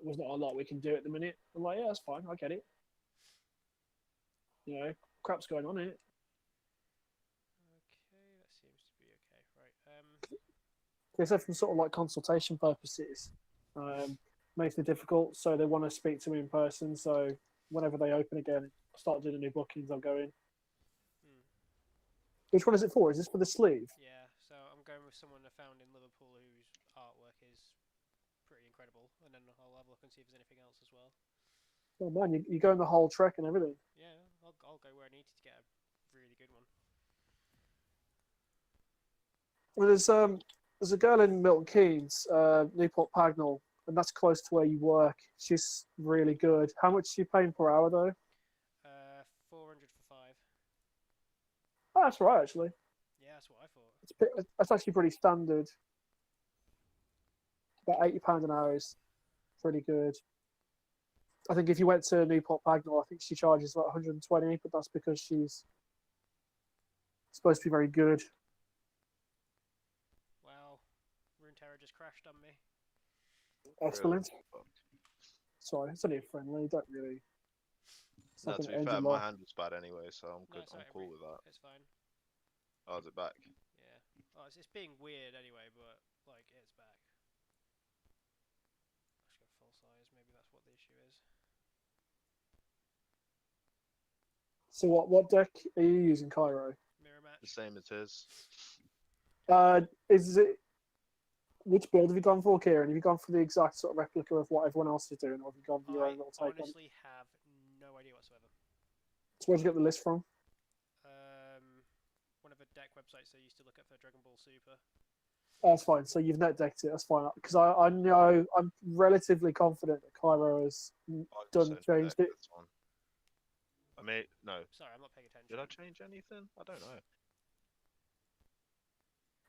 there's not a lot we can do at the minute. I'm like, yeah, that's fine. I get it. You know, crap's going on in it. Okay, that seems to be okay. Right. They said from sort of like consultation purposes, makes it difficult. So they want to speak to me in person. So whenever they open again, start doing the new bookings, I'll go in. Hmm. Which one is it for? Is this for the sleeve? Yeah. So I'm going with someone I found in Liverpool whose artwork is pretty incredible, and then I'll have a look and see if there's anything else as well. Oh man, you going the whole trek and everything. Yeah, I'll go where I need to get a really good one. Well, there's a girl in Milton Keynes, Newport Pagnell, and that's close to where you work. She's really good. How much are you paying per hour though? 400 for five. Oh, that's right, actually. Yeah, that's what I thought. That's actually pretty standard. About £80 an hour is pretty good. I think if you went to Newport Pagnell, I think she charges like 120, but that's because she's supposed to be very good. Wow, Runeterra just crashed on me. Really? Excellent. Sorry, it's only a friendly. Don't really. It's not No, going to to be end fair, your my life. hand was bad anyway, so I'm No, good. it's I'm alright. cool with that. It's fine. Oh, is it back? Yeah. Oh, it's being weird anyway, but like it's back. Let's go full size. Maybe that's what the issue is. So what deck are you using, Cairo? Mirror The match. same as his. Is it which build have you gone for, Kieran? Have you gone for the exact sort of replica of what everyone else is doing, or have you gone for your I own little take on it? honestly have no idea whatsoever. So where'd you get the list from? Um, one of the deck websites I used to look at for Dragon Ball Super. Oh, that's fine. So you've net decked it. That's fine. Because I know I'm relatively confident that Cairo has I also done changed decked it. this one. I mean, no. Sorry, I'm not paying attention. Did I change anything? I don't know.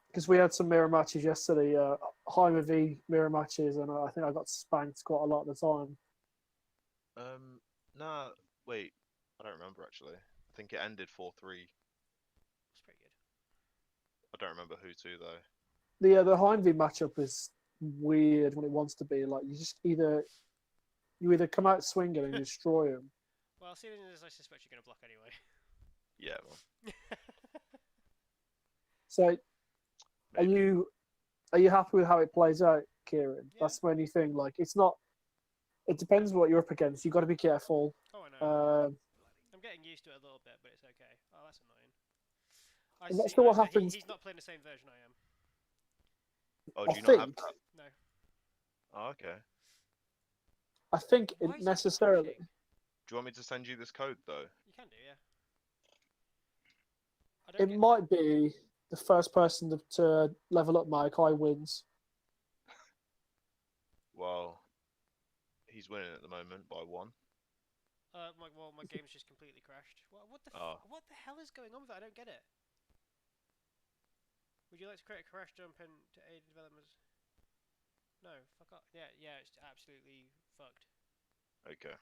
Because we had some mirror matches yesterday, Heimer v mirror matches, and I think I got spanked quite a lot of the time. Nah. Wait. I don't remember actually. I think it ended 4-3. It's pretty good. I don't remember who to though. The Heim v matchup is weird when it wants to be. Like you either come out swinging and destroy them. Well, seeing as I suspect you're going to block anyway. Yeah, man. So are Maybe. you happy with how it plays out, Kieran? Yeah. That's the only thing. Like it's not. It depends what you're up against. You've got to be careful. Oh, I know. Um, I'm getting used to it a little bit, but it's okay. Oh, that's annoying. I I'm not see. sure what He, happens. he's not playing the same version I am. Oh, I do you not have think. that? No. Oh, okay. I think Why it is that necessarily. crashing? Do you want me to send you this code though? You can do, yeah. I don't It get. might be the first person to level up my Kai wins. Well, he's winning at the moment by 1. My game's just completely crashed. Oh. What the hell is going on with that? I don't get it. Would you like to create a crash jump and to aid developers? No, fuck off. Yeah, it's absolutely fucked. Okay.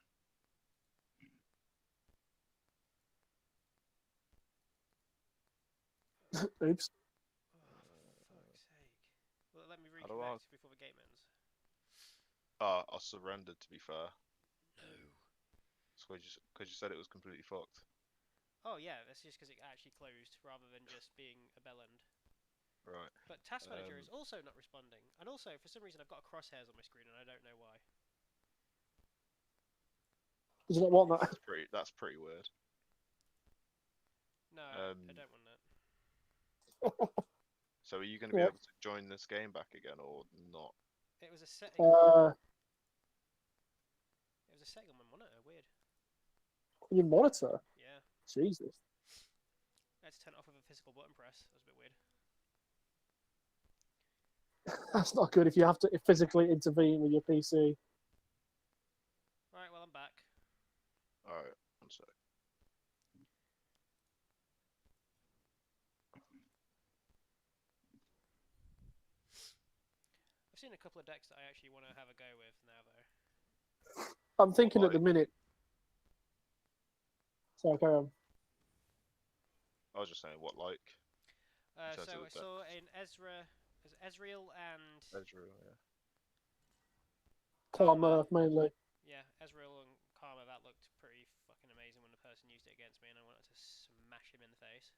Oops. Oh, for fuck's sake. Will it let me How do I? reconnect before the game ends? Oh, I surrendered. To be fair, No. because you said it was completely fucked. Oh yeah, that's just because it actually closed rather than just being a bell end. Right. But Task Manager Um. is also not responding, and also for some reason I've got crosshairs on my screen and I don't know why. Did you not want that? That's pretty weird. No, I Um. don't want that. So are you going to be Yeah. able to join this game back again or not? It was a setting. It was a setting on my monitor. Weird. Your monitor. Yeah. Jesus. I had to turn it off with a physical button press. That was a bit weird. That's not good if you have to physically intervene with your PC. Right, well I'm back. All right. One sec. I've seen a couple of decks that I actually want to have a go with now, though. I'm thinking What, at the like? minute. Sorry, carry on. I was just saying what like in terms So of I the saw decks. in Ezreal and Ezreal, yeah. Karma mainly. Yeah, Ezreal and Karma, that looked pretty fucking amazing when the person used it against me, and I wanted to smash him in the face.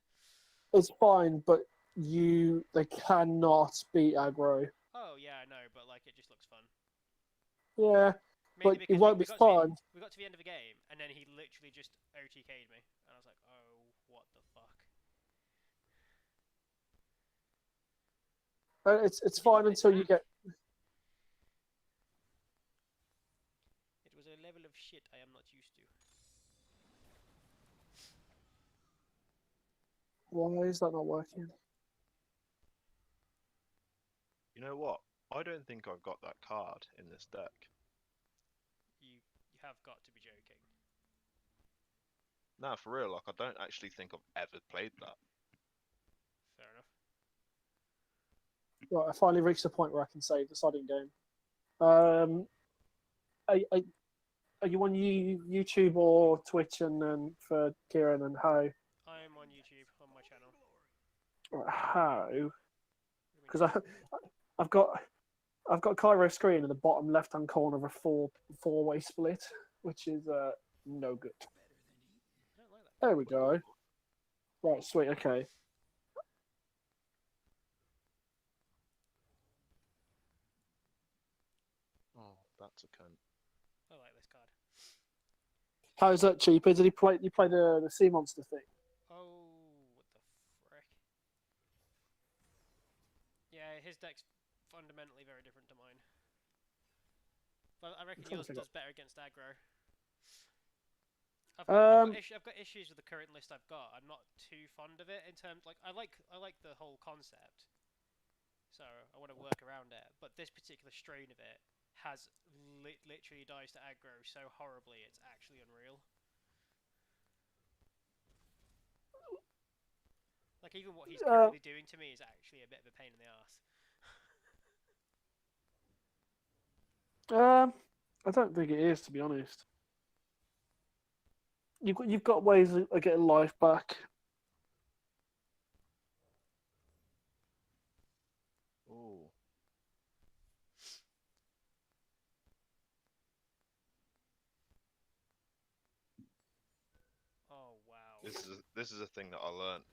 It's fine, but they cannot beat aggro. Oh yeah, I know, but like it just looks fun. Yeah, Mainly but it because won't we be got fun. we got to the end of the game, and then he literally just OTK'd me, and I was like, oh, what the fuck? It's You got fine this until you back. get. It was a level of shit I am not used to. Why is that not working? You know what? I don't think I've got that card in this deck. You have got to be joking. Nah, for real, like I don't actually think I've ever played that. Fair enough. Right, I finally reached the point where I can save the sodding game. Are you on YouTube or Twitch and then for Kieran and how? I am on YouTube on my channel. How? What do you Because mean? I've got Cairo screen in the bottom left hand corner of a four-way split, which is no good. I don't like that. There we go. Right, sweet, okay. Oh, that's a cunt. I like this card. How's that cheaper? Did he play the sea monster thing? Oh, what the frick? Yeah, his deck's fundamentally very different to mine. But I reckon yours does better against aggro. I've got issues with the current list I've got. I'm not too fond of it in terms I like the whole concept, so I want to work around it. But this particular strain of it has literally dies to aggro so horribly it's actually unreal. Like even what he's currently doing to me is actually a bit of a pain in the arse. I don't think it is, to be honest. You've got ways of getting life back. Oh. Oh wow. This is a thing that I learned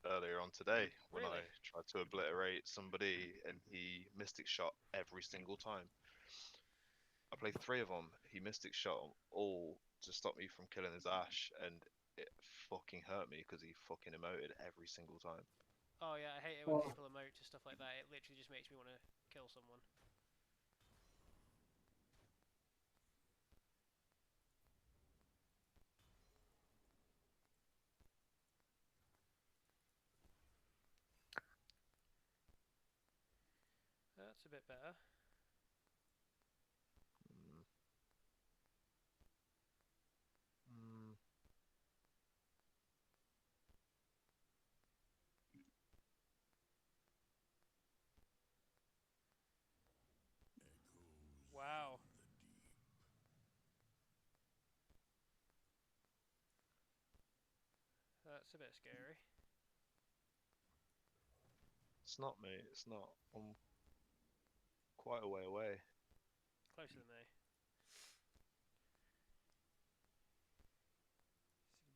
earlier on today when Really? I tried to obliterate somebody and he mystic shot every single time. I played 3 of them. He mystic shot 'em all to stop me from killing his Ash, and it fucking hurt me because he fucking emoted every single time. Oh yeah, I hate it when people emote to stuff like that. It literally just makes me want to kill someone. That's a bit better. Mm. Mm. Wow. That's a bit scary. It's not, mate. It's not. I'm quite a way away. Closer than me.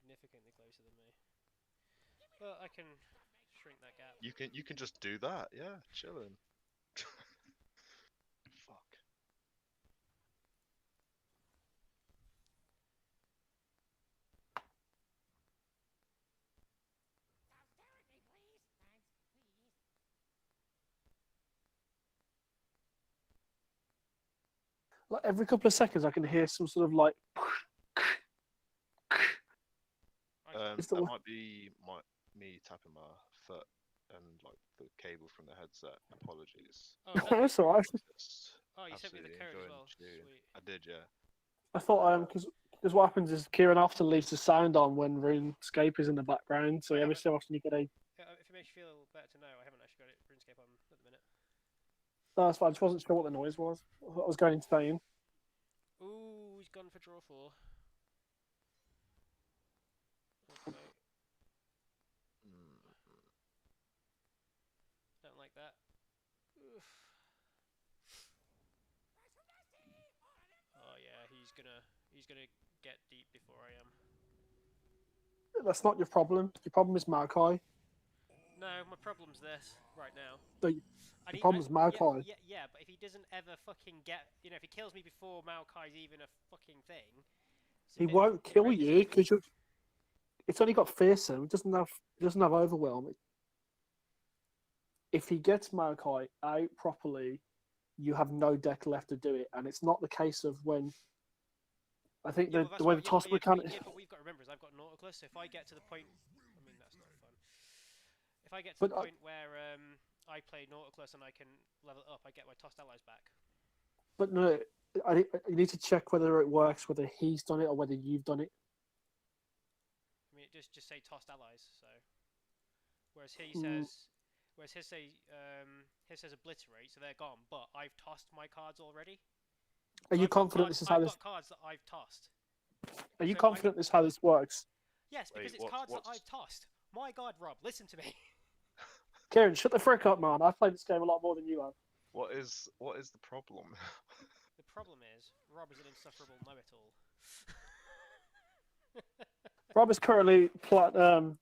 Significantly closer than me. But I can shrink that gap. You can just do that, yeah, chilling. Fuck. Like every couple of seconds, I can hear some sort of like. That might be me tapping my foot and like the cable from the headset. Apologies. Oh, is that That's all right. Oh, you sent me the Absolutely code as enjoying well. the tune. Sweet. I did, yeah. I thought because what happens is Kieran often leaves the sound on when RuneScape is in the background, so every so often you get a. If it makes you feel better to know, I haven't actually got it RuneScape on at the minute. No, that's fine. I just wasn't sure what the noise was. I was going insane. Ooh, he's gone for draw 4. Okay. Don't like that. Oof. gonna get deep before I am. That's not your problem. Your problem is Maokai. No, my problem's this right now. The And problem is Maokai. yeah, but if he doesn't ever fucking get, if he kills me before Maokai's even a fucking thing, it's a He bit won't kill horrendous you of me. because it's only got fearsome. It doesn't have overwhelm. If he gets Maokai out properly, you have no deck left to do it, and it's not the case of when. I think Yeah, well, the that's way what. the toss mechanic. Yeah, but we've got to remember is I've got Nautilus. So if I get to the point, I mean that's not fun. If I get to But the point where I play Nautilus and I can level it up, I get my tossed allies back. But no, you need to check whether it works, whether he's done it or whether you've done it. I mean, it just say tossed allies. So whereas he Mm. says, his says obliterate, so they're gone. But I've tossed my cards already. Are So you confident this is how I've this? got cards that I've tossed. Are you So confident this is how this works? Yes, because Wait, it's cards that I've tossed. My God, Rob, listen to me. Kieran, shut the frick up, man. I've played this game a lot more than you have. What is the problem? The problem is, Rob is an insufferable know-it-all. Rob is currently platinum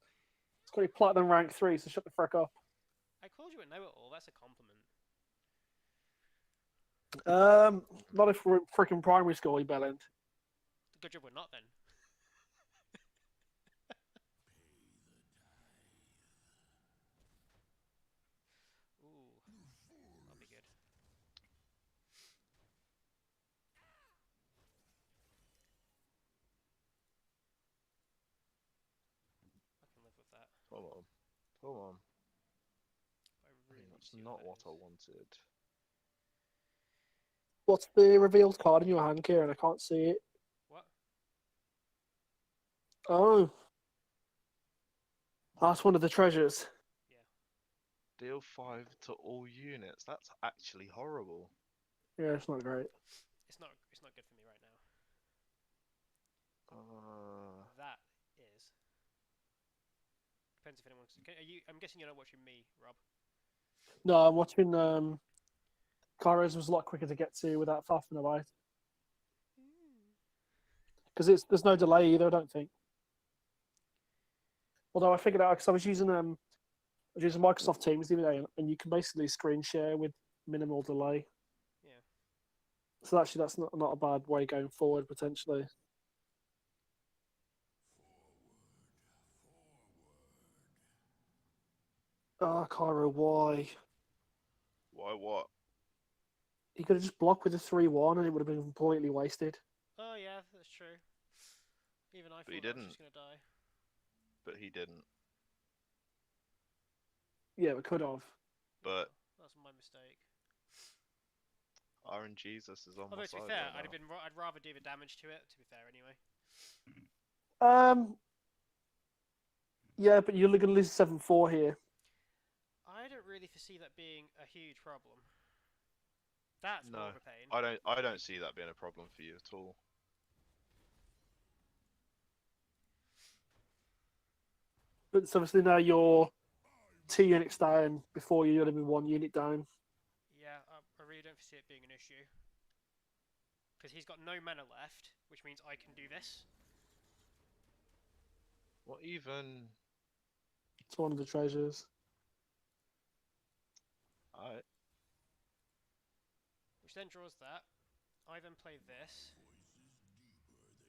rank 3, so shut the frick up. I called you a know-it-all. That's a compliment. Not if we're in freaking primary school, you bellend. Good job we're not then. Ooh, that'll be good. I can live with that. Come on. I really need to That's see not that what is. I wanted. What's the revealed card in your hand, Kieran? I can't see it. What? Oh. That's one of the treasures. Yeah. Deal 5 to all units. That's actually horrible. Yeah, it's not great. It's not good for me right now. Uh, That is. Depends if anyone's. I'm guessing you're not watching me, Rob. No, I'm watching. Kairos was a lot quicker to get to without faffing about. Because there's no delay either, I don't think. Although I figured out because I was using Microsoft Teams the other day, and you can basically screen share with minimal delay. Yeah. So actually, that's not a bad way going forward potentially. Oh, Cairo, why? why what? He could have just blocked with a 3-1 and it would have been completely wasted. Oh yeah, that's true. Even I But he thought I was didn't. just gonna die. But he didn't. Yeah, we could have. But That's my mistake. RNGesus is on my Although to side be fair, right now. I'd rather do the damage to it. To be fair, anyway. Yeah, but you're going to lose 7-4 here. I don't really foresee that being a huge problem. That's No, more of a pain. I don't see that being a problem for you at all. But so obviously now you're 2 units down before you'd have been 1 unit down. Yeah, I really don't foresee it being an issue. Because he's got no mana left, which means I can do this. What even? It's one of the treasures. Alright. Which then draws that. I then play this.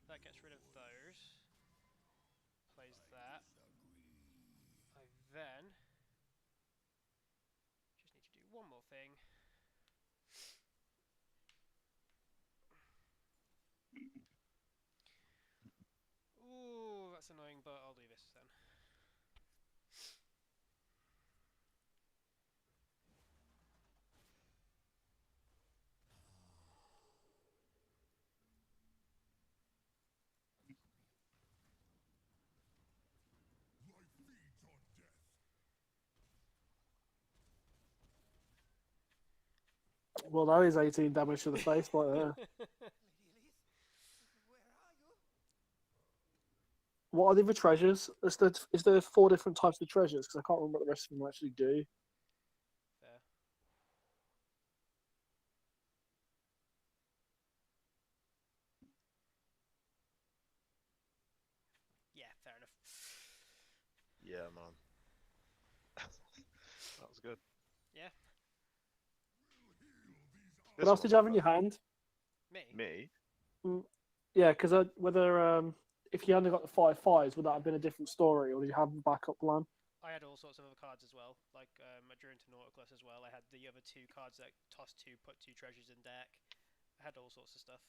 That gets rid of those. Plays that. I then just need to do one more thing. Ooh, that's annoying, but I'll do this then. Well, that is 18 damage to the face right there. What are the other treasures? Is there 4 different types of treasures? Because I can't remember what the rest of them actually do. Fair. Yeah, man. That was good. Yeah. What else did you have in your hand? Me? Yeah, because if you hadn't got the 5/5s, would that have been a different story, or did you have a backup plan? I had all sorts of other cards as well. Like I drew into Nautilus as well. I had the other 2 cards that toss 2, put 2 treasures in deck. I had all sorts of stuff.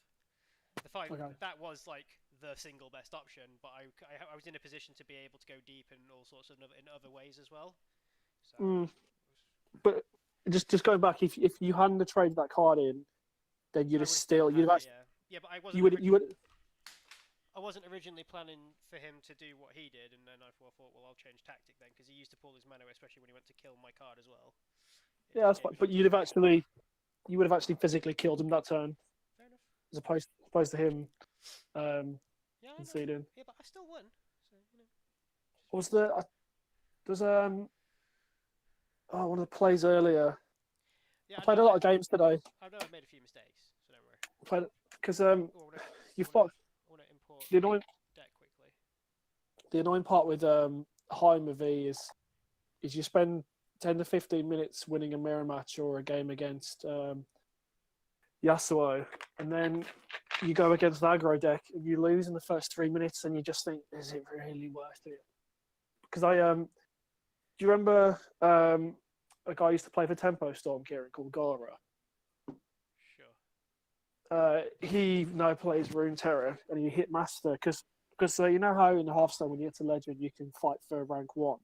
The 5 Okay. that was like the single best option, but I was in a position to be able to go deep in all sorts of in other ways as well. So But just going back, if you hadn't have traded that card in, then you'd I have would have still still had it, yeah. But I wasn't. I wasn't originally planning for him to do what he did, and then I thought, well, I'll change tactic then, because he used to pull his mana, especially when he went to kill my card as well. Yeah, that's fine. But you would have actually physically killed him that turn, Fair enough. as opposed to him Yeah, I know. conceding. Yeah, but I still won. So you know. What was there's one of the plays earlier. Yeah, I played a lot of games today. I know I made a few mistakes, so don't worry. Because you thought. I want to import the annoying deck quickly. the annoying part with Heimer V is you spend 10 to 15 minutes winning a mirror match or a game against Yasuo, and then you go against the aggro deck and you lose in the first 3 minutes, and you just think, is it really worth it? Because do you remember a guy used to play for Tempo Storm, Kieran, called Gara? Sure. He now plays Runeterra, and he hit master because you know how in Hearthstone when you get to Legend you can fight for rank 1.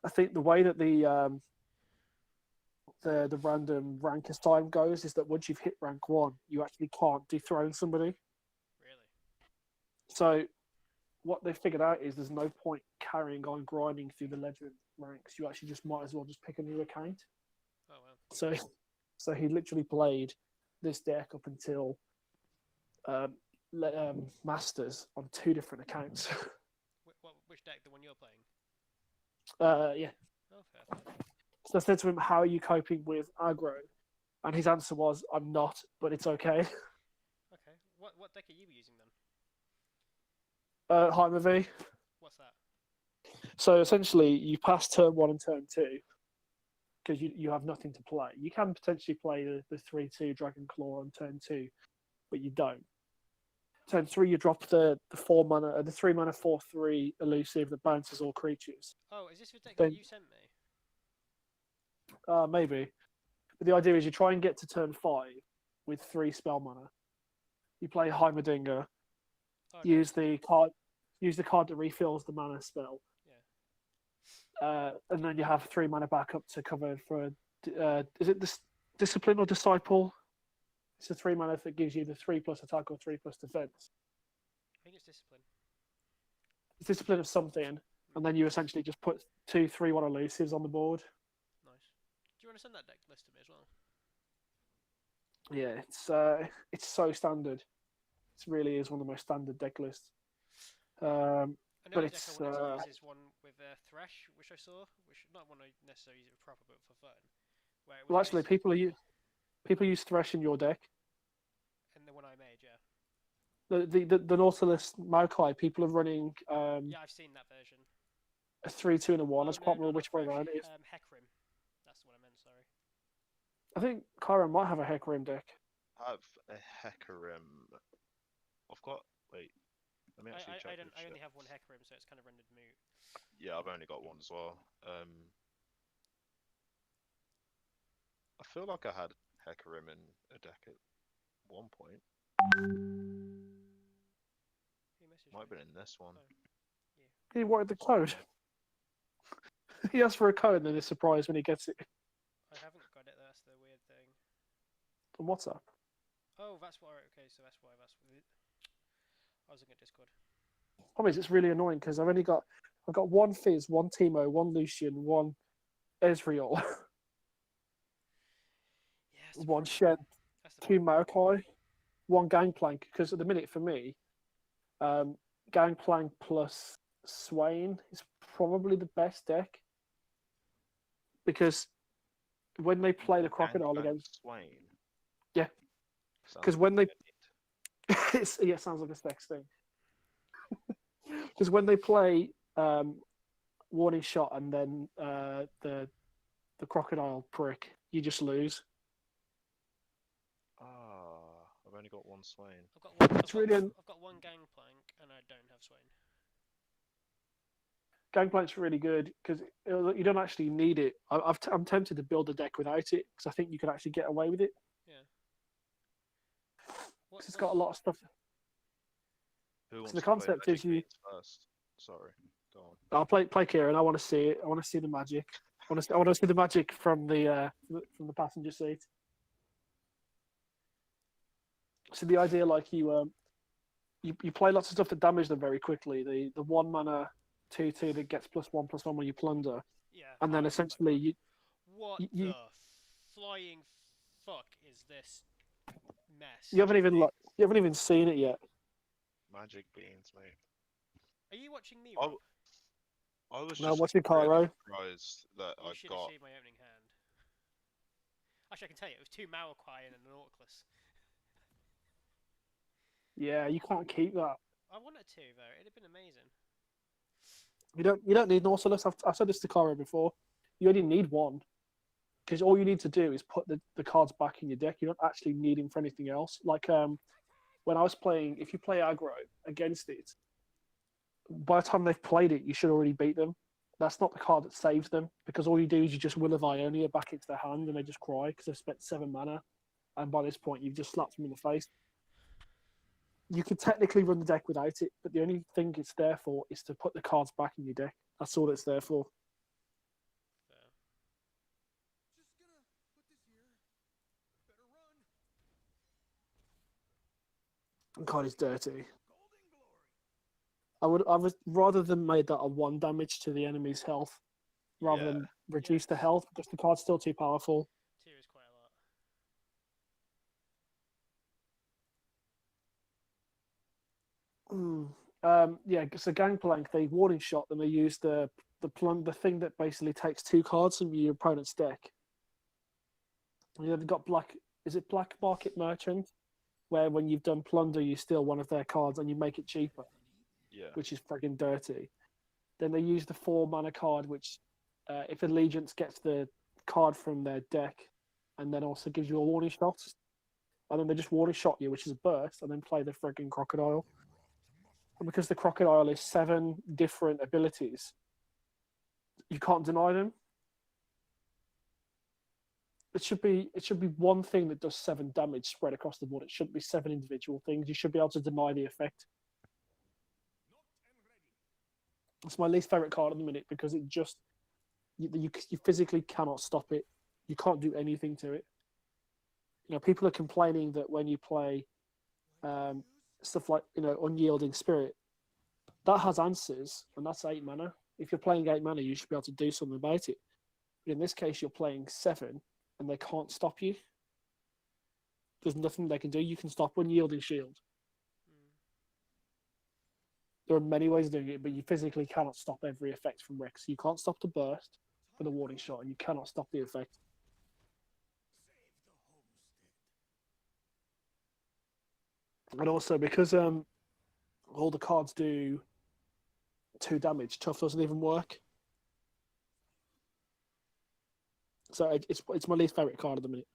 I think the way that the random rankers time goes is that once you've hit rank 1, you actually can't dethrone somebody. Really? So what they figured out is there's no point carrying on grinding through the Legend ranks. You actually just might as well just pick a new account. Oh wow. So he literally played this deck up until Masters on 2 different accounts. Which deck? The one you're playing? Yeah. Oh, fair. So I said to him, "How are you coping with aggro?" And his answer was, "I'm not, but it's okay." Okay. What deck are you using then? Heimer V. What's that? So essentially, you pass turn 1 and turn 2 because you have nothing to play. You can potentially play the 3/2 Dragon Claw on turn 2, but you don't. Turn 3, you drop the 4 mana, the 3 mana 4/3 elusive that bounces all creatures. Oh, is this the deck Then- that you sent me? Maybe. But the idea is you try and get to turn 5 with 3 spell mana. You play Heimerdinger, Okay. use the card that refills the mana spell. Yeah. And then you have 3 mana backup to cover for. Is it Discipline or Disciple? It's a 3 mana that gives you the 3+ attack or 3+ defense. I think it's Discipline. It's Discipline of something, and then you essentially just put 2 3/1 elusives on the board. Nice. Do you want to send that deck list to me as well? Yeah, it's so standard. It really is one of the most standard deck lists. Another But deck it's, I wanted to use is one with Thresh, which I saw, which not one I necessarily use it proper, but for fun. Where it was Well, actually, people use Thresh in your deck. and the one I made, yeah. The Nautilus Maokai, people are running Yeah, I've seen that version. a 3/2 and a 1. I Oh, can't remember not which way Thresh, around it is. Hecarim. That's what I meant. Sorry. I think Kyron might have a Hecarim deck. I have a Hecarim. I've got. Wait. Let me actually check. I only have one Hecarim, so it's kind of rendered moot. Yeah, I've only got one as well. I feel like I had Hecarim in a deck at one point. Who messaged Might have me? been in this one. Oh. He wanted the code. He asks for a code and then is surprised when he gets it I haven't got it. That's the weird thing. on WhatsApp. Oh, that's why. Okay, so that's why. I was looking at Discord. Problem is, it's really annoying because I've got 1 Fizz, 1 Teemo, 1 Lucian, 1 Ezreal, Yeah, that's the 1 problem. Shen, That's the 2 problem. Maokai, 1 Gangplank. Because at the minute for me, Gangplank plus Swain is probably the best deck because when they play the Crocodile against, Swain. Yeah. Sounds 'Cause when like it sounds like a sex thing. Because when they play warning shot, and then the crocodile prick, you just lose. Ah, I've only got one Swain. I've got one. It's really I've got one gangplank, and I don't have Swain. Gangplank's really good because you don't actually need it. I'm tempted to build a deck without it because I think you could actually get away with it. Yeah. 'Cause it's got a lot of stuff. Who So wants the to play concept Magic is you. Beans first? Sorry, go on. I'll play Kieran. I want to see it. I want to see the magic. I want to see the magic from the passenger seat. So the idea, like you play lots of stuff that damage them very quickly. The 1 mana 2/2 that gets +1/+1 when you plunder, Yeah. and then essentially What you the flying fuck is this mess? you haven't even seen it yet. Magic Beans, mate. Are you watching me? I, Rob? I was No, just what's your Cairo? really surprised that You I should have got. seen my opening hand. Actually, I can tell you, it was 2 Malachai and an Nautilus. Yeah, you can't keep that. I wanted to though. It'd have been amazing. You don't need Nautilus. I've said this to Cairo before. You only need one. Because all you need to do is put the cards back in your deck. You don't actually need him for anything else. Like when I was playing, if you play aggro against it, by the time they've played it, you should already beat them. That's not the card that saves them, because all you do is you just Will of Ionia back into their hand and they just cry because they've spent 7 mana, and by this point you've just slapped them in the face. You could technically run the deck without it, but the only thing it's there for is to put the cards back in your deck. That's all it's there for. So. Just gonna put this here. Better run. God is dirty. Golden glory. I would rather than made that a 1 damage to the enemy's health, rather Yeah. than reduce the Yes. health, because the card's still too powerful. 2 is quite a lot. Yeah, so Gangplank, they warning shot, then they use the thing that basically takes 2 cards from your opponent's deck. They've got is it Black Market Merchant, where when you've done plunder, you steal one of their cards and you make it cheaper, Yeah. which is friggin' dirty. Then they use the 4 mana card, which if Allegiance gets the card from their deck, and then also gives you a warning shot, and then they just warning shot you, which is a burst, and then play the friggin' Crocodile. And because the Crocodile is 7 different abilities, you can't deny them. It should be one thing that does 7 damage spread across the board. It shouldn't be 7 individual things. You should be able to deny the effect. It's my least favorite card at the minute because it just you physically cannot stop it. You can't do anything to it. You know, people are complaining that when you play stuff like, you know, Unyielding Spirit, that has answers, and that's 8 mana. If you're playing 8 mana, you should be able to do something about it. But in this case, you're playing 7, and they can't stop you. There's nothing they can do. You can stop Unyielding Shield. There are many ways of doing it, but you physically cannot stop every effect from Rex. You can't stop the burst for the warning shot, and you cannot stop the effect. And also, because all the cards do 2 damage, Tough doesn't even work. So it's my least favorite card at the minute.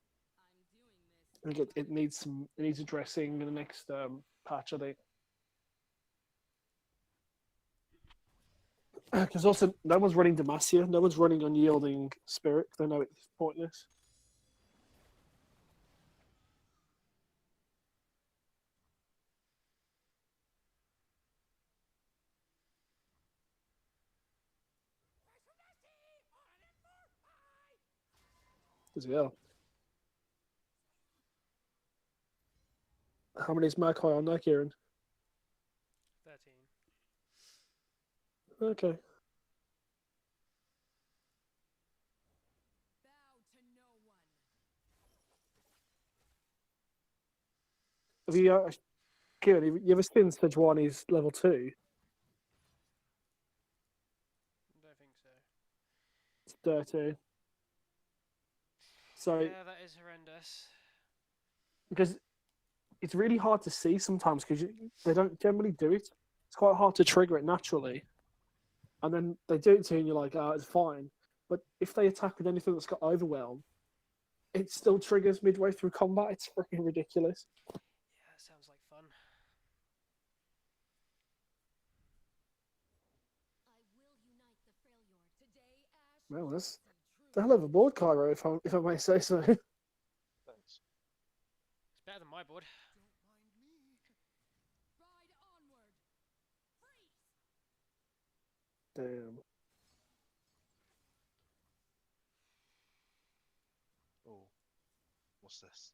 I think it needs addressing in the next patch, I think. Because also, no one's running Demacia, no one's running Unyielding Spirit. They know it's pointless. Yeah. How many is Makai on there, Kieran? 13. Okay. Bow to no one. Have you, Kieran, have you ever seen Sejuani's level 2? I don't think so. It's dirty. So, Yeah, that is horrendous. because it's really hard to see sometimes because they don't generally do it. It's quite hard to trigger it naturally. and then they do it to you, and you're like, "Oh, it's fine." But if they attack with anything that's got overwhelm, it still triggers midway through combat. It's freaking ridiculous. Yeah, it sounds like fun. Well, that's the hell of a board, Cairo, if I may say so. Thanks. It's better than my board. Don't mind me. Ride onward. Freeze. Damn. Oh, what's this?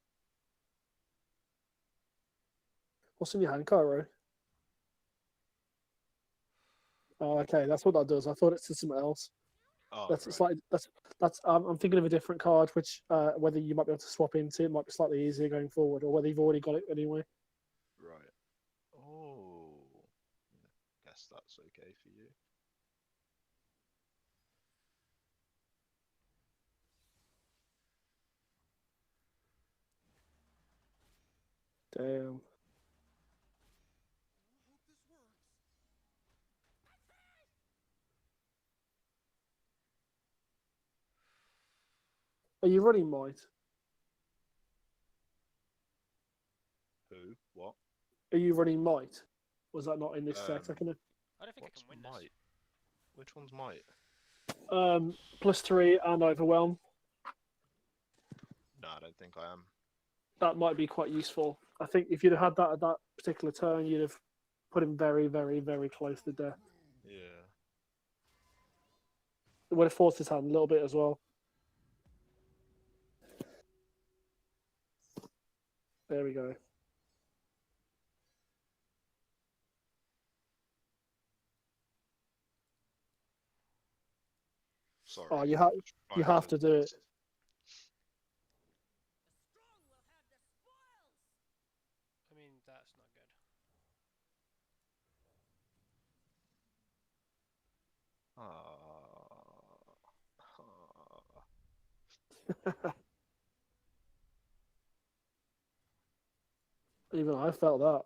What's in your hand, Cairo? Oh, okay, that's what that does. I thought it said something else. Oh, That's right. slightly that's. I'm thinking of a different card, which whether you might be able to swap into, it might be slightly easier going forward, or whether you've already got it anyway. Right. Oh. Guess that's okay for you. Damn. I hope this works. Are you running Might? Who? What? Are you running Might? Was that not in this set? I can. I don't think What's I can win might? this. Which one's might? +3 and overwhelm. No, I don't think I am. That might be quite useful. I think if you'd have had that at that particular turn, you'd have put him very, very, very close to death. Yeah. It would have forced his hand a little bit as well. There we go. Sorry. Oh, you I'm just you trying have to do it. I mean, that's not good. Even I felt that.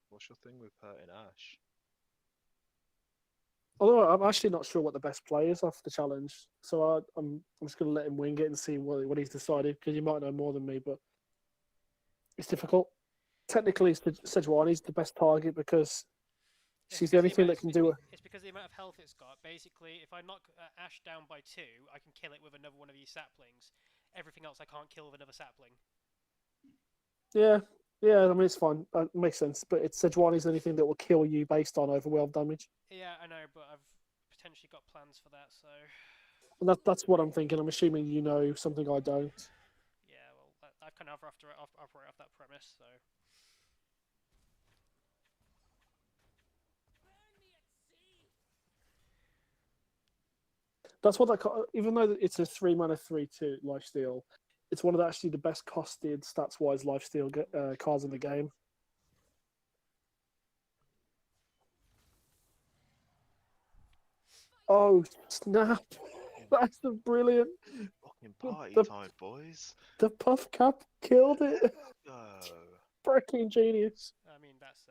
What's your thing with hurting Ash? Although I'm actually not sure what the best play is off the challenge, so I'm just going to let him wing it and see what he's decided, because you might know more than me, but it's difficult. Technically, Sejuani's the best target because It's she's the only because thing that can do it. It's because the amount of health it's got. Basically, if I knock Ash down by 2, I can kill it with another one of these saplings. Everything else I can't kill with another sapling. Yeah, yeah. I mean, it's fine. It makes sense. But it's Sejuani's the only thing that will kill you based on overwhelm damage, Yeah, I know, but I've potentially got plans for that, so... and that's what I'm thinking. I'm assuming you know something I don't. Yeah, well, I've kind of operate off that premise, so... That's what even though it's a 3-mana 3/2 lifesteal, it's one of actually the best costed stats wise lifesteal cards in the game. Oh snap! That's the brilliant. Fucking party the- time, boys. The puff cap killed it. Go. Freaking genius. I mean, that's,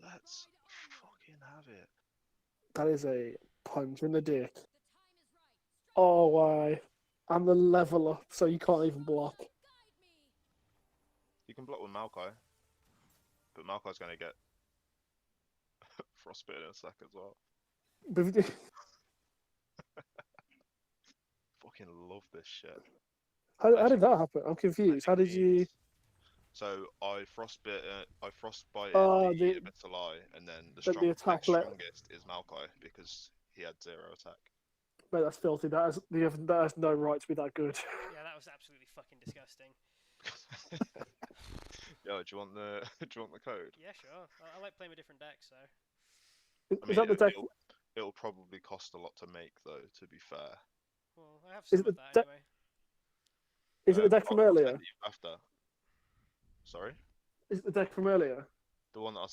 Let's fucking have it. That is a punch in the dick. Oh why? And the level up, so you can't even block. You can block with Maokai, but Maokai's going to get frostbitten in a sec as well. Fucking love this shit. How did that happen? I'm confused. How did you? So I frostbite the the Metal Eye, and then the the attack strongest is Maokai because he had 0 attack. Mate, that's filthy. That has no right to be that good. yeah, that was absolutely fucking disgusting. Yo, do you want the code? Yeah, sure. I like playing with different decks, so... Is that the deck? It'll probably cost a lot to make, though. To be fair. Well, I have Is some it of the that anyway. Is it the deck from earlier? Send you after. Sorry. Is it the deck from earlier? The one that I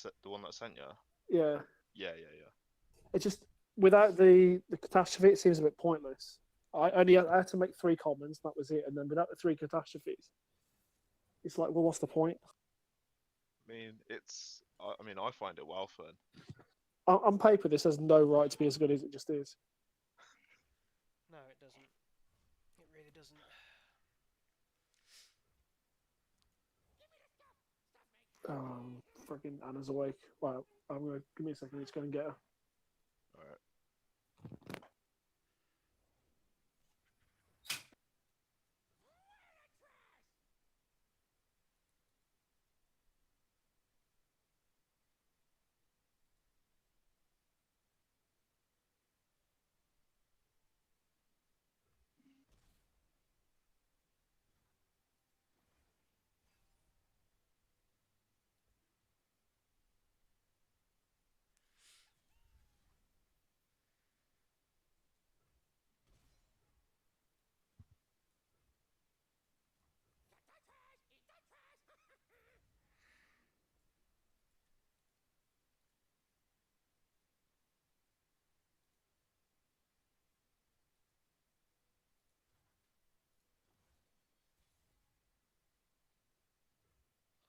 sent you. Yeah, Yeah. it just without the catastrophe, it seems a bit pointless. I had to make 3 commons, that was it, and then without the 3 catastrophes, it's like, well, what's the point? I mean, I mean, I find it well fun. On paper, this has no right to be as good as it just is. No, it doesn't. It really doesn't. Fucking Anna's awake. Well, I'm gonna give me a second. Let's go and get her. All right.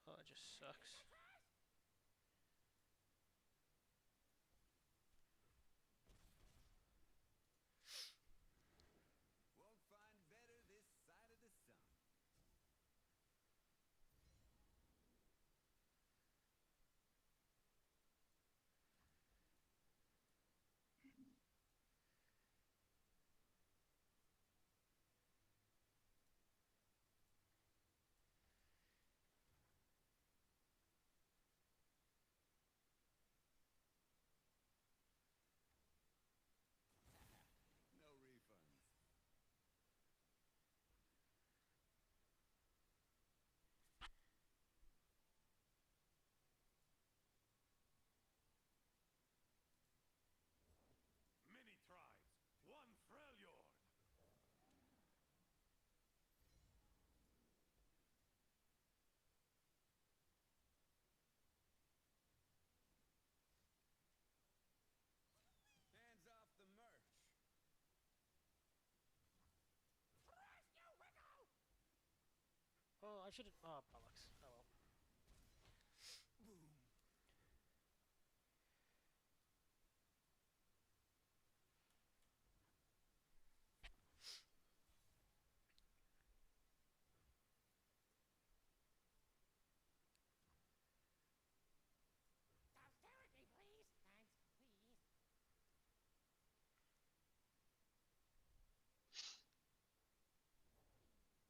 Oh, it just sucks. Won't find better this side of the sun. No refunds. Many tribes, one Freljord. Hands off the merch. Oh, I should have. Oh, bollocks. Oh well. Boom. Stop staring at me, please.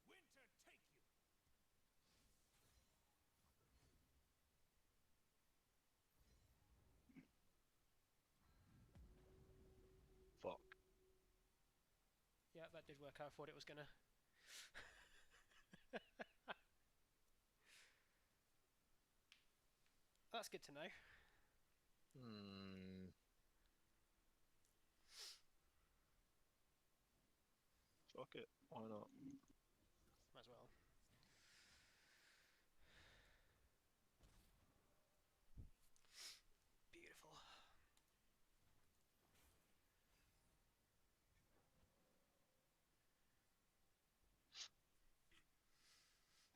Thanks, please. Winter take you. Fuck. Yeah, that did work out. I thought it was gonna. That's good to know. Hmm. Fuck it. Why not? Might as well. Beautiful.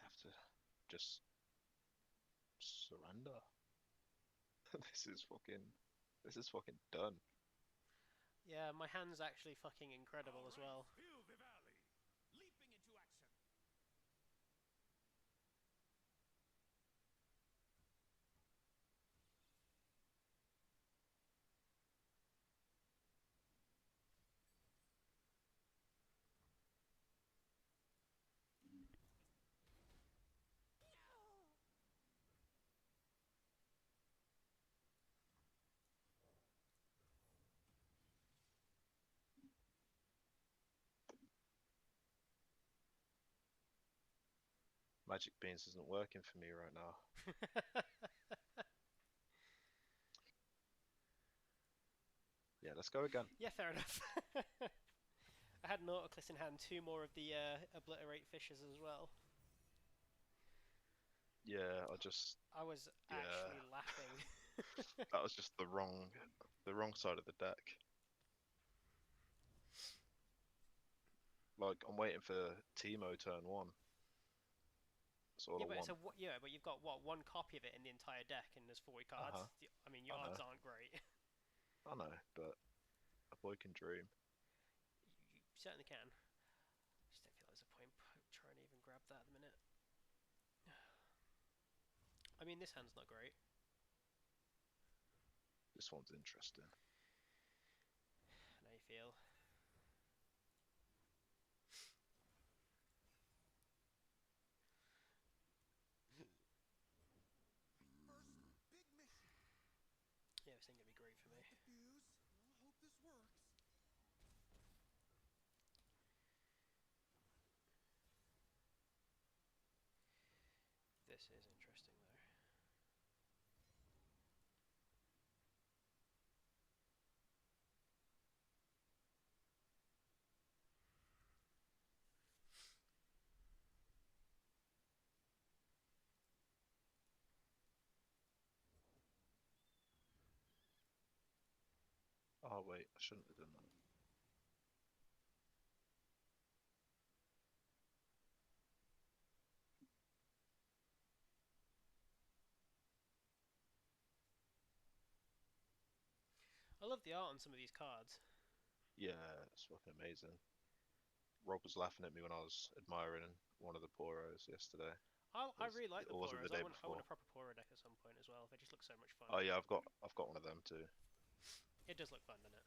Have to just surrender. This is fucking. This is fucking done. Yeah, my hand's actually fucking incredible as well. Fill the valley. Leaping into action. Magic Beans isn't working for me right now. Yeah, let's go again. Yeah, fair enough. I had an autoclist in hand, 2 more of the obliterate fishes as well. Yeah, I was Yeah. actually laughing. That was just the wrong side of the deck. Like I'm waiting for Timo turn 1. That's all Yeah, I but want. but you've got what, one copy of it in the entire deck, and there's 40 cards. Uh-huh. I mean, your I odds know. aren't great. I know, but a boy can dream. You certainly can. Just don't feel there's a point trying to even grab that at the minute. I mean, this hand's not great. This one's interesting. I know you feel. First big mission. Yeah, this ain't gonna be great for me. Lit the fuse. I hope this works. This is interesting though. Oh wait, I shouldn't have done that. I love the art on some of these cards. Yeah, it's fucking amazing. Rob was laughing at me when I was admiring one of the Poros yesterday. I really like the Or was it Poros. the day I want before? a proper Poro deck at some point as well. They just look so much fun. Oh yeah, I've got one of them too. It does look fun, doesn't it?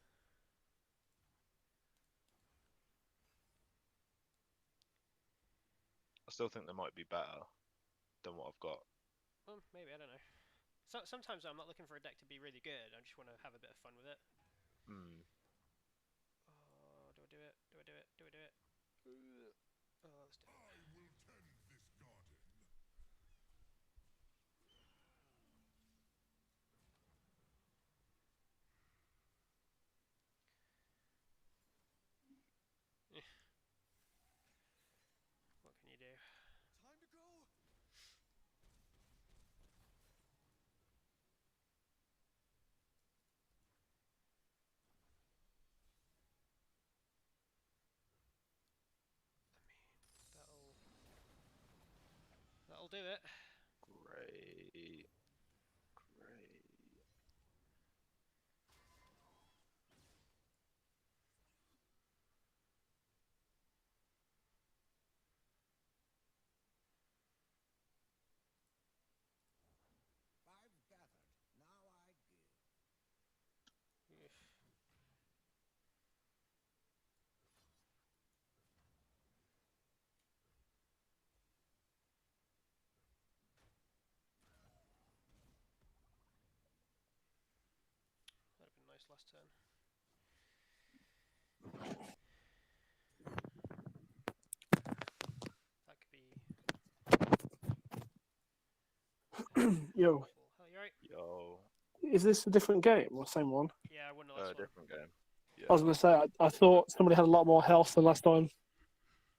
I still think they might be better than what I've got. Well, maybe, I don't know. Sometimes I'm not looking for a deck to be really good. I just want to have a bit of fun with it. Hmm. Oh, do I do it? Do I do it? Do I do it? Oh, let's do it. I will tend this garden. What can you do? Time to go. That'll do it. Great. Great. I've gathered. Now I give. Oof. That'd have been nice last turn. That could be. Yo, Hell, you right? Yo. is this a different game or same one? Yeah, I won the last one. Different game. Yeah. I was going to say, I thought somebody had a lot more health than last time.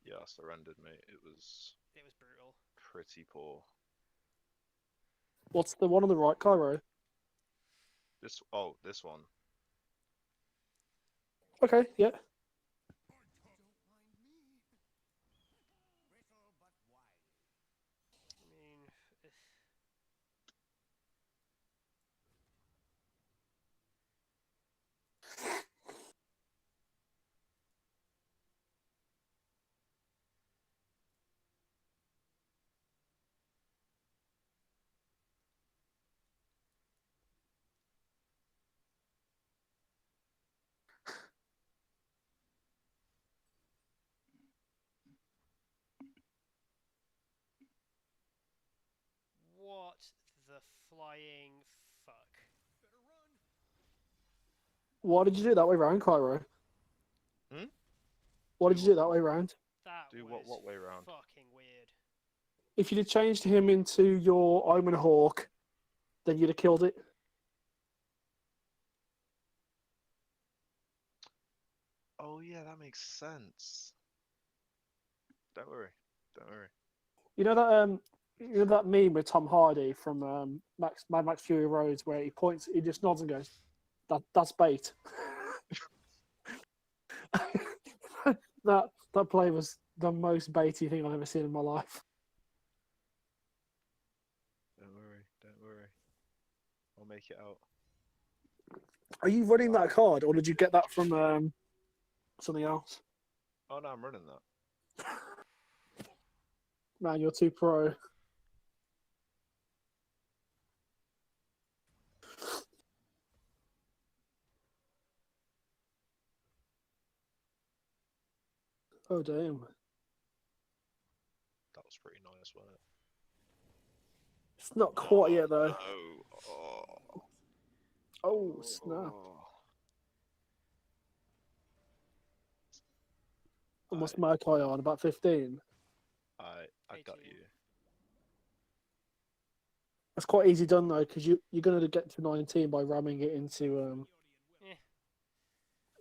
Yeah, I surrendered, mate. It was It was brutal. pretty poor. What's the one on the right, Cairo? This one. Okay, yeah. Don't mind me. Brittle but wily. I mean, what the flying fuck? Better run. Why did you do it that way round, Cairo? Hmm? Why Do did you do it what? that way round? That Do was what way round? fucking weird. If you'd have changed him into your Omen Hawk, then you'd have killed it. Oh yeah, that makes sense. Don't worry. Don't worry. You know that You know that meme with Tom Hardy from Mad Max Fury Road where he points, he just nods and goes, "That's bait." that play was the most baity thing I've ever seen in my life. Don't worry. I'll make it out. Are you running that card, or did you get that from something else? Oh no, I'm running that. Man, you're too pro. Oh damn! That was pretty nice, wasn't it? It's not quite yet though. No. Oh snap! And what's my Kai on? About 15. I got 18. you. That's quite easy done though, because you're gonna get to 19 by ramming it into Eh.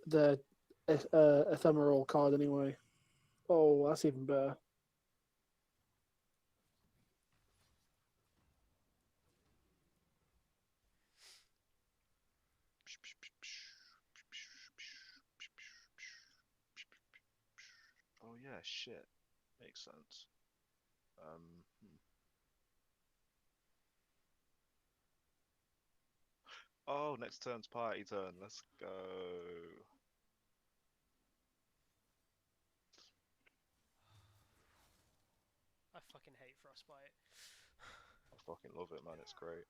the ephemeral card anyway. Oh, that's even better. Oh yeah, shit. Makes sense. Hmm. Oh, next turn's party turn. Let's go. I fucking hate Frostbite. I fucking love it, man. It's great.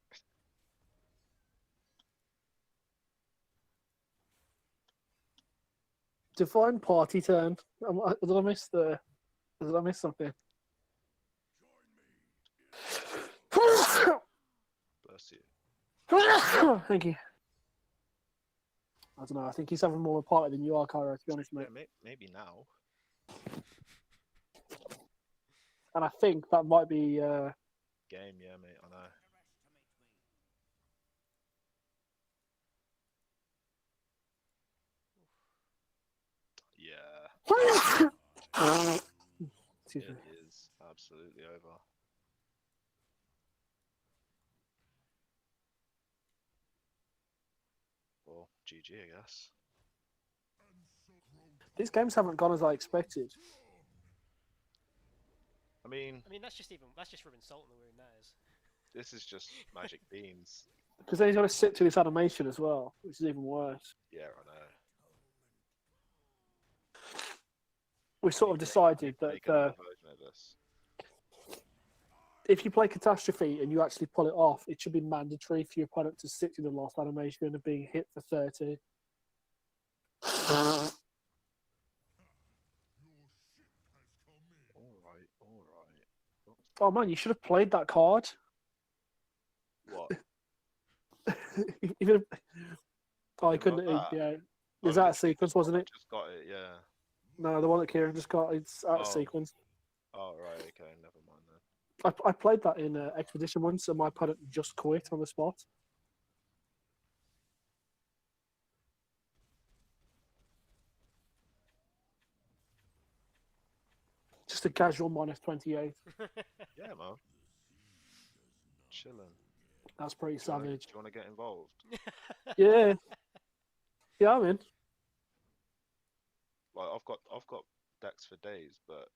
Define party turn. Did I miss the? Did I miss something? Bless you. Thank you. I don't know. I think he's having more of a party than you are, Kyra, to be honest, mate. Yeah, maybe now. And I think that might be. Game, yeah, mate. I know. Yeah, Excuse me. it is absolutely over. Well, GG, I guess. These games haven't gone as I expected. I mean, that's just rubbing salt in the wound. That is. this is just magic beans. Because then he's got to sit to this animation as well, which is even worse. Yeah, I know. We sort of decided Make that another version of this. if you play Catastrophe and you actually pull it off, it should be mandatory for your opponent to sit to the last animation of being hit for 30. Alright. Oh man, you should have played that card. What? Even oh, I Didn't couldn't. know that. Yeah, Oh, is that a this is sequence, the one wasn't I it? just got it, yeah. No, the one that Kieran just got. It's out of Oh. sequence. Oh, right, okay, never mind then. I played that in Expedition once, and my opponent just quit on the spot. Just a casual -28. Yeah, man. Chilling. That's pretty Do you wanna- savage. Do you want to get involved? Yeah, yeah, I'm in. Like, I've got decks for days, but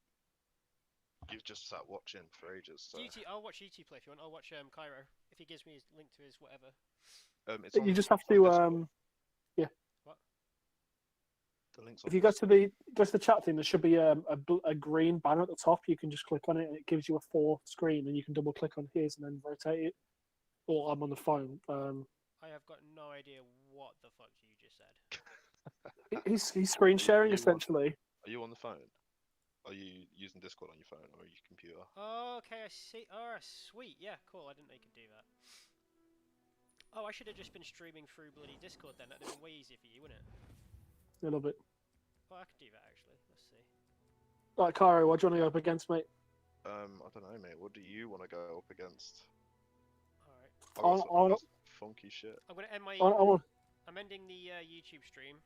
you've just sat watching for ages. So I'll watch YouTube play if you want. I'll watch Cairo if he gives me his link to his whatever. it's You just have it's on to Discord. yeah. What? The link's on If you go to Discord. the chat thing, there should be a green banner at the top. You can just click on it, and it gives you a 4 screen, and you can double click on his and then rotate it. Or I'm on the phone. I have got no idea what the fuck you just said. He's screen sharing you essentially. Are you on the phone? Are you using Discord on your phone or your computer? Oh, okay, I see. Oh, sweet. Yeah, cool. I didn't know you could do that. Oh, I should have just been streaming through bloody Discord then. That'd have been way easier for you, wouldn't it? A little bit. Oh, I could do that actually. Let's see. Right, Cairo, what do you want to go up against, mate? I don't know, mate. What do you want to go up against? All right. I got some funky shit. I'm gonna end my. I want. I'm ending the YouTube stream.